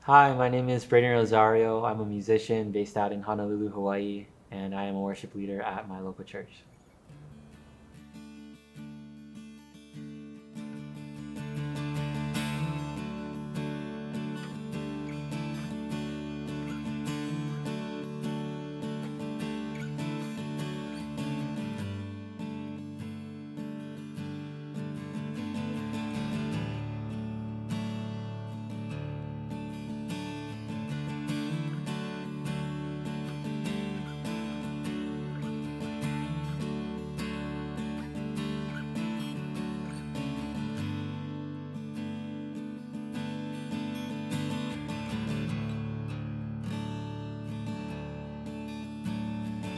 Hi, my name is Braiden Rosario. I'm a musician based out in Honolulu, Hawaii, and I am a worship leader at my local church.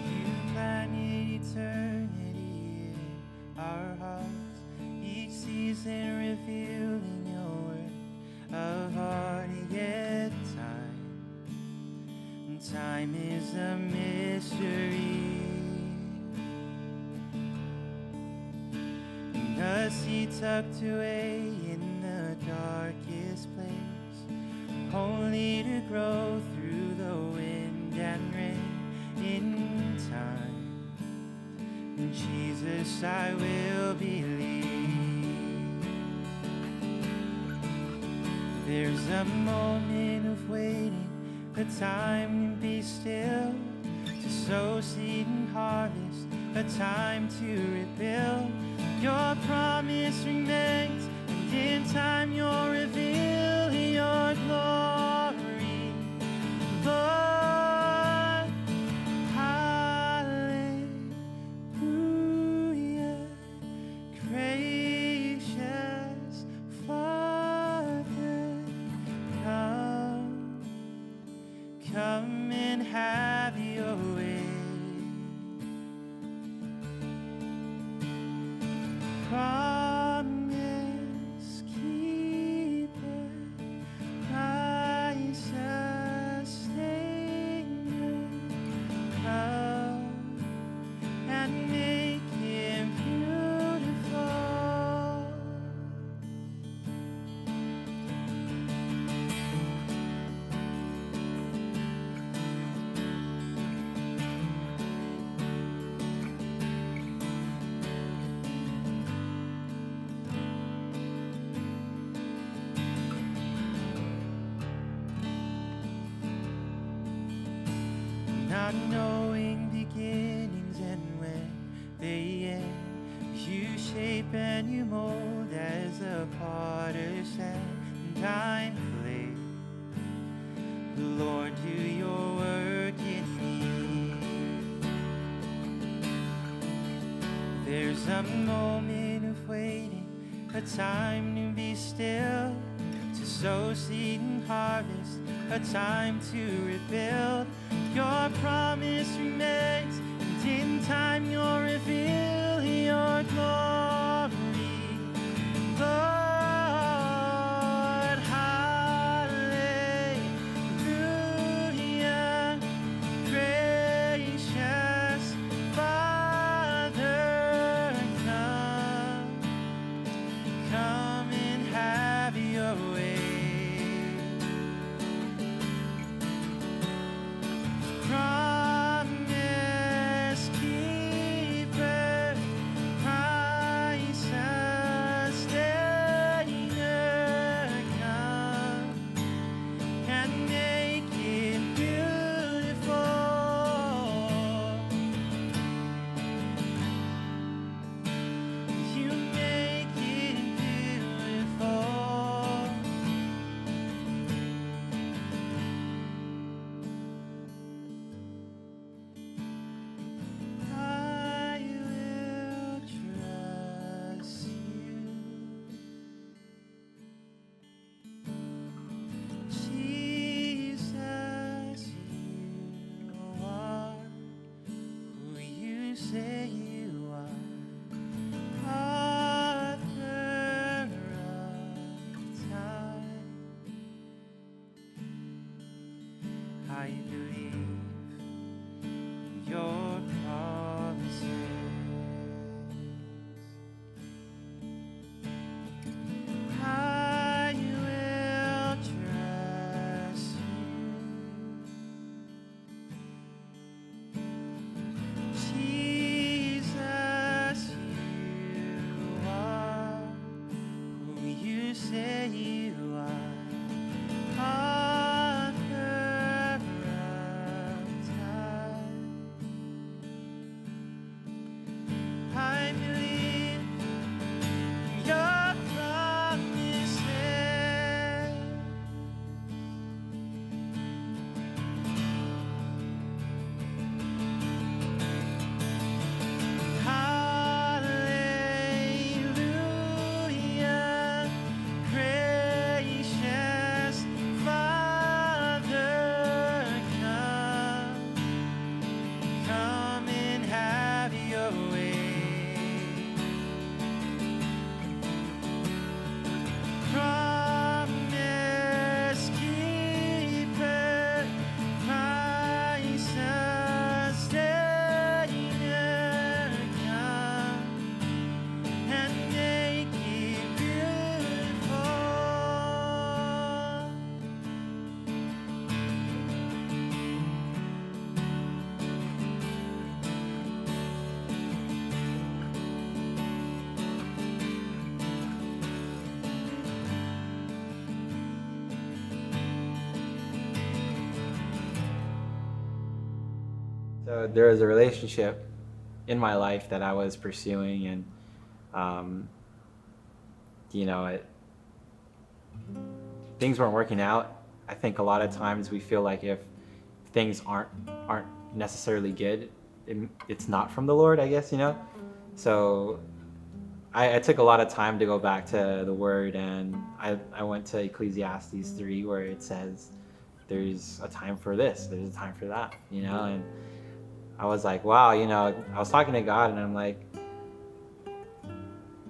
You planted eternity in our hearts, each season revealing your work of art, yet time is a mystery. And a seed tucked away in the darkest place, only to grow through the wind and rain in time. In Jesus I will believe. There's a moment of waiting, a time to be still, to sow seed and harvest, a time to rebuild. Your promise remains, and in time you'll reveal your glory, Lord. Hallelujah, gracious Father, come and have your way. Promise keeper, Christ sustainer, come and make him beautiful. Not knowing beginnings and when they end, you shape and you mold as a potter's hand, and I'm clay. Lord, do your work in me. There's a moment of waiting, a time to be still, to sow seed and harvest, a time to rebuild. Your promise remains, and in time you'll reveal your glory, Lord. Hallelujah, gracious Father, come and have your way. Promise keeper, So there was a relationship in my life that I was pursuing, and um, you know, things weren't working out. I think a lot of times we feel like if things aren't necessarily good, it's not from the Lord, I guess, you know. So I took a lot of time to go back to the Word, and I went to Ecclesiastes 3, where it says there's a time for this, there's a time for that, you know. And I was like, wow, you know, I was talking to God, and I'm like,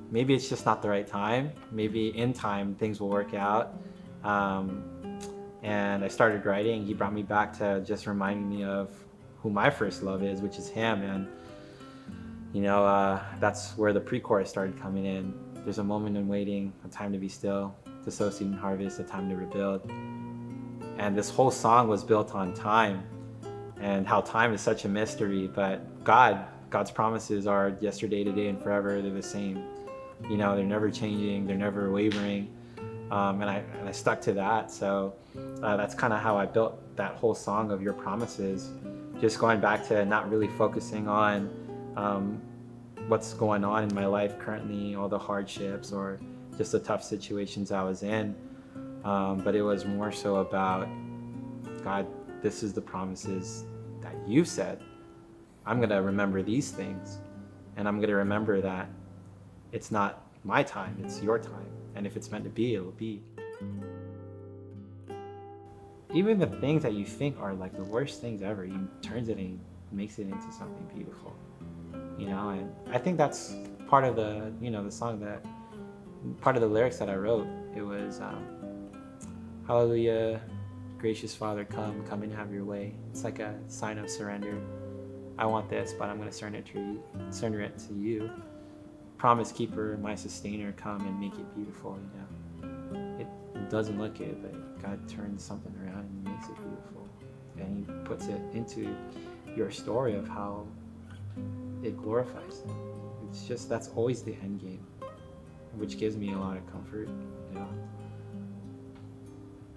maybe it's just not the right time. Maybe in time things will work out. Um, and I started writing. He brought me back to just reminding me of who my first love is, which is Him. And you know, that's where the pre-chorus started coming in. There's a moment in waiting, a time to be still, to sow seed and harvest, a time to rebuild. And this whole song was built on time, and how time is such a mystery. But God's promises are yesterday, today, and forever. They're the same. You know, they're never changing. They're never wavering. And I stuck to that. So that's kind of how I built that whole song of Your Promises. Just going back to not really focusing on what's going on in my life currently, all the hardships or just the tough situations I was in. But it was more so about, God, this is the promises that You've said. I'm going to remember these things, and I'm going to remember that it's not my time, it's Your time. And if it's meant to be, it'll be. Even the things that you think are like the worst things ever, He turns it and makes it into something beautiful. You know, and I think that's part of the, you know, the song that, part of the lyrics that I wrote. It was, hallelujah, gracious Father, come and have Your way. It's like a sign of surrender. I want this, but I'm going to surrender it to You. Promise keeper, my sustainer, come and make it beautiful. You know, it doesn't look good, but God turns something around and makes it beautiful, and He puts it into your story of how it glorifies Him. It's just, that's always the end game, which gives me a lot of comfort. You know,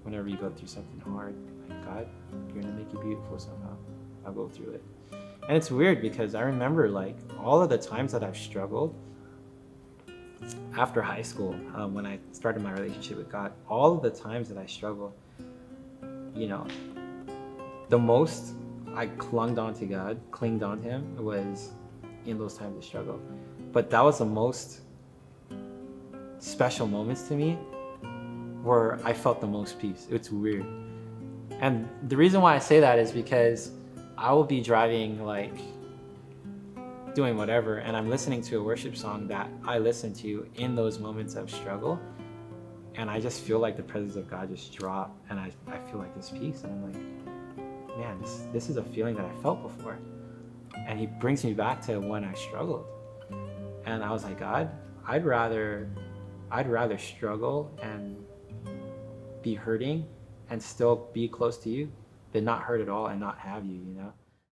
whenever you go through something hard, like, God, You're gonna make it beautiful somehow. I'll go through it. And it's weird because I remember like all of the times that I've struggled after high school, when I started my relationship with God, all of the times that I struggled, you know, the most I clinged on to Him was in those times of struggle. But that was the most special moments to me, where I felt the most peace. It's weird. And the reason why I say that is because I will be driving, like doing whatever, and I'm listening to a worship song that I listen to in those moments of struggle, and I just feel like the presence of God just drop, and I feel like this peace, and I'm like, man, this is a feeling that I felt before. And He brings me back to when I struggled, and I was like, God, I'd rather struggle and be hurting and still be close to You than not hurt at all and not have You, you know.